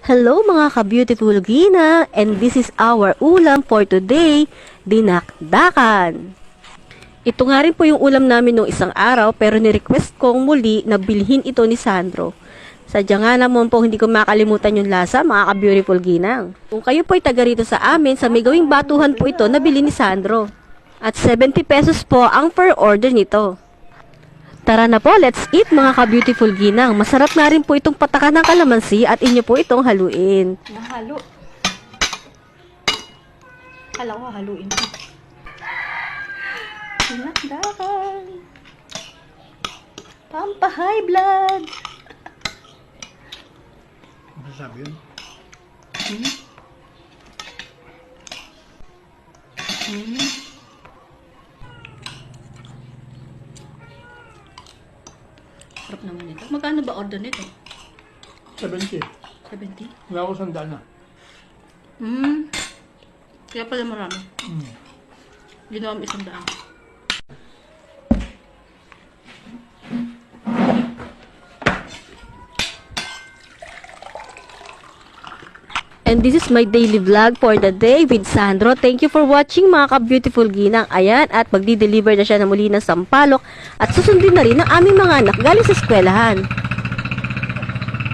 Hello mga ka-beautiful Gina, and this is our ulam for today, dinakdakan. Ito nga rin po yung ulam namin nung isang araw pero ni-request kong muli na bilhin ito ni Sandro. Sadya nga naman po hindi ko makalimutan yung lasa mga ka-beautiful Ginang. Kung kayo po ay taga rito sa amin, sa may gawing batuhan po ito na bilhin ni Sandro. At 70 pesos po ang per order nito. Tara na po, let's eat mga ka-beautiful Ginang. Masarap na rin po itong patakan ng kalamansi at inyo po itong haluin. Nahalo. Kala ko haluin ko. Dinakdakan. Pampa-high blood. Ano sabi yun? Sarap naman ito. Magkano ba order nito? 70. 70? Wala ko sandaan na. Kaya pala marami. Ginawa mo 100. And this is my daily vlog for the day with Sandro. Thank you for watching mga ka-beautiful Ginang. Ayan, at magdi-deliver na siya na muli ng sampalok at susundin na rin ng aming mga anak galing sa eskwelahan.